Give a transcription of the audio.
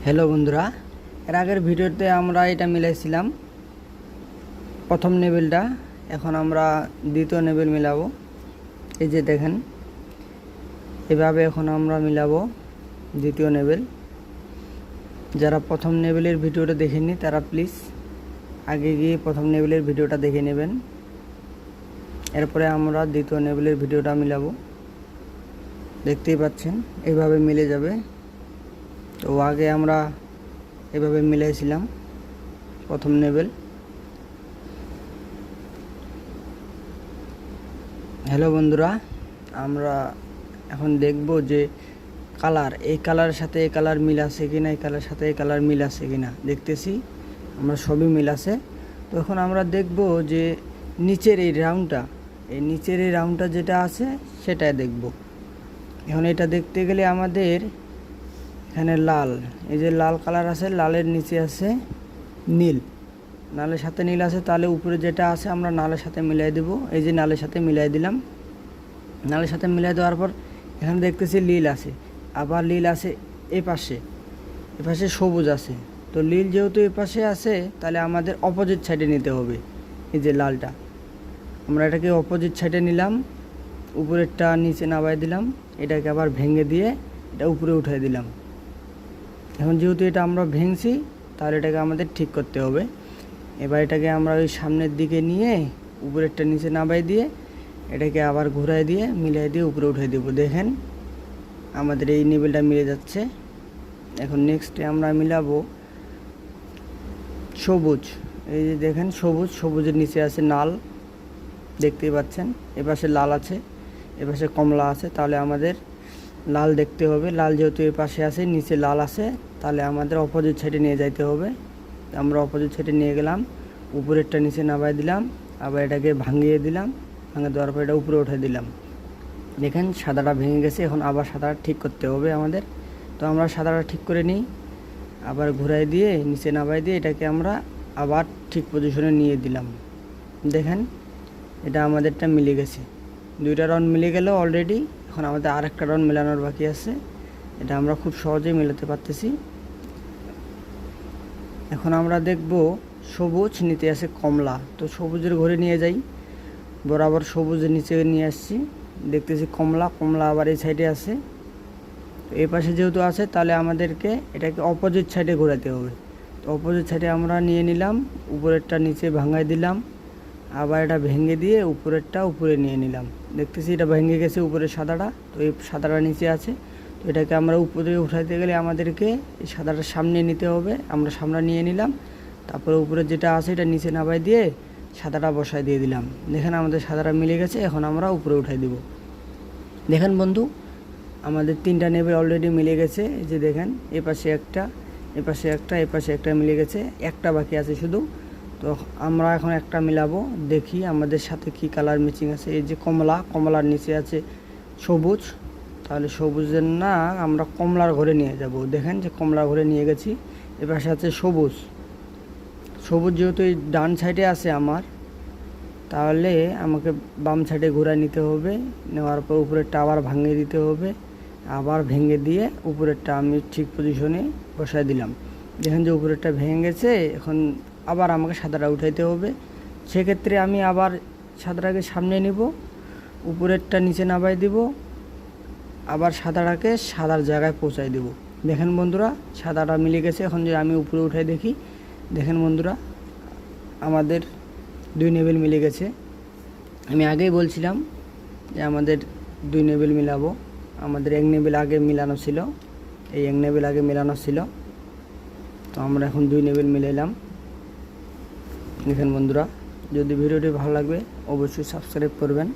Hello বন্ধুরা, এর আগের ভিডিওতে আমরা এটা মিলাইছিলাম প্রথম লেভেলটা। এখন আমরা দ্বিতীয় লেভেল মিলাবো। এই যে দেখেন, এভাবে এখন আমরা মিলাবো দ্বিতীয় লেভেল। যারা প্রথম লেভেলের ভিডিওটা দেখেননি তারা প্লিজ আগে গিয়ে প্রথম লেভেলের ভিডিওটা দেখে নেবেন। এরপরে আমরা দ্বিতীয় লেভেলের ভিডিওটা মিলাবো। দেখতেই পাচ্ছেন এইভাবে মিলে যাবে। তো আগে আমরা এভাবে মিলাইছিলাম প্রথম লেভেল। হ্যালো বন্ধুরা, আমরা এখন দেখব যে কালার, এই কালারের সাথে এই কালার মিল আছে কিনা, এই কালারের সাথে এই কালার মিল আছে কিনা। দেখতেছি আমরা সবই মিল আছে। তো এখন আমরা দেখব যে নিচের এই রাউন্ডটা যেটা আছে সেটাই দেখব। এখন এটা দেখতে গেলে আমাদের এখানে লাল, এই যে লাল কালার আছে, লালের নিচে আছে নীল, নালের সাথে নীল আছে, তাহলে উপরে যেটা আছে আমরা নালের সাথে মিলাই দেব। এই যে নালের সাথে মিলাই দিলাম। নালের সাথে মিলাই দেওয়ার পর এখানে দেখতেছি নীল আছে, আবার নীল আছে এ পাশে সবুজ আছে। তো নীল যেহেতু এ পাশে আছে তাহলে আমাদের অপোজিট সাইডে নিতে হবে। এই যে লালটা আমরা এটাকে অপোজিট সাইডে নিলাম, উপরেরটা নিচে নামাই দিলাম, এটাকে আবার ভেঙে দিয়ে এটা উপরে উঠাই দিলাম। এখন যেহেতু এটা আমরা ভেঙছি তাহলে এটাকে আমাদের ঠিক করতে হবে। এবার এটাকে আমরা ওই সামনের দিকে নিয়ে উপরেরটা নিচে নামাই দিয়ে এটাকে আবার ঘুরাই দিয়ে মিলাই দিয়ে উপরে উঠাই দেব। দেখেন আমাদের এই লেভেলটা মিলে যাচ্ছে। এখন নেক্সটে আমরা মিলাবো সবুজ। এই যে দেখেন সবুজের নিচে আছে লাল, দেখতেই পাচ্ছেন। এপাশে লাল আছে, এপাশে কমলা আছে, তাহলে আমাদের লাল দেখতে হবে। লাল যেহেতু এ পাশে আছে, নিচে লাল আছে, তাহলে আমাদের অপোজিট সাইডে নিয়ে যাইতে হবে। আমরা অপোজিট সাইডে নিয়ে গেলাম, উপরেরটা নিচে নামাই দিলাম, আবার এটাকে ভাঙিয়ে দিলাম, ভাঙে দেওয়ার পর এটা উপরে উঠে দিলাম। দেখেন সাদাটা ভেঙে গেছে। এখন আবার সাদাটা ঠিক করতে হবে আমাদের। তো আমরা সাদাটা ঠিক করে নিই, আবার ঘুরাই দিয়ে নিচে নামাই দিয়ে এটাকে আমরা আবার ঠিক পজিশনে নিয়ে দিলাম। দেখেন এটা আমাদেরটা মিলে গেছে, দুইটা রং মিলে গেল অলরেডি। এখন আমাদের আরেকটা রং মেলানোর বাকি আছে, এটা আমরা খুব সহজেই মেলাতে পারতেছি। এখন আমরা দেখব সবুজ, নিতে আছে কমলা। তো সবুজের ঘরে নিয়ে যাই, বরাবর সবুজের নিচে নিয়ে আসছি, দেখতেছি কমলা আবার এই সাইডে আছে। তো এই পাশে যেহেতু আছে তাহলে আমাদেরকে এটাকে অপোজিট সাইডে ঘোরাতে হবে। তো অপোজিট সাইডে আমরা নিয়ে নিলাম, উপরেরটা নিচে ভাঙাই দিলাম, আবার এটা ভেঙে দিয়ে উপরেরটা উপরে নিয়ে নিলাম। দেখতেছি এটা ভেঙে গেছে উপরের সাদাটা। তো এই সাদাটা নিচে আছে, তো এটাকে আমরা উপরে উঠাইতে গেলে আমাদেরকে এই সাদাটার সামনে নিতে হবে। আমরা সামনে নিয়ে নিলাম, তারপরে উপরে যেটা আছে এটা নিচে নামাই দিয়ে সাদাটা বসায় দিয়ে দিলাম। দেখেন আমাদের সাদাটা মিলে গেছে। এখন আমরা উপরে উঠাই দেব। দেখেন বন্ধু, আমাদের তিনটা লেভেল অলরেডি মিলে গেছে। এই যে দেখেন এপাশে একটা, এপাশে একটা মিলে গেছে, একটা বাকি আছে শুধু। তো আমরা এখন একটা মিলাবো, দেখি আমাদের সাথে কি কালার ম্যাচিং আছে। এই যে কমলার নিচে আছে সবুজ, তাহলে সবুজের না আমরা কমলার ঘরে নিয়ে যাব। দেখেন যে কমলার ঘরে নিয়ে গেছি। এপাশে আছে সবুজ যেহেতু এই ডান সাইডে আছে আমার, তাহলে আমাকে বাম সাইডে ঘুরায় নিতে হবে। নেওয়ার পর উপরেরটা আবার ভাঙিয়ে দিতে হবে, আবার ভেঙে দিয়ে উপরেরটা আমি ঠিক পজিশনে বসায় দিলাম। দেখেন যে উপরেরটা ভেঙে গেছে। এখন আবার আমাকে সাদাটা উঠাইতে হবে। সেক্ষেত্রে আমি আবার সাদাটাকে সামনে নিব, উপরেরটা নিচে নামাই দিব, আবার সাদাটাকে সাদার জায়গায় পৌঁছাই দেব। দেখেন বন্ধুরা সাদাটা মিলে গেছে। এখন যে আমি উপরে উঠাই দেখি, দেখেন বন্ধুরা আমাদের দুই লেভেল মিলে গেছে। আমি আগেই বলছিলাম যে আমাদের দুই লেভেল মিলাবো। আমাদের এক লেভেল আগে মিলানো ছিল, এই এক লেভেল আগে মিলানো ছিল। তো আমরা এখন দুই লেভেল মিলাইলাম। দেখেন বন্ধুরা, যদি ভিডিওটি ভালো লাগবে অবশ্যই সাবস্ক্রাইব করবেন।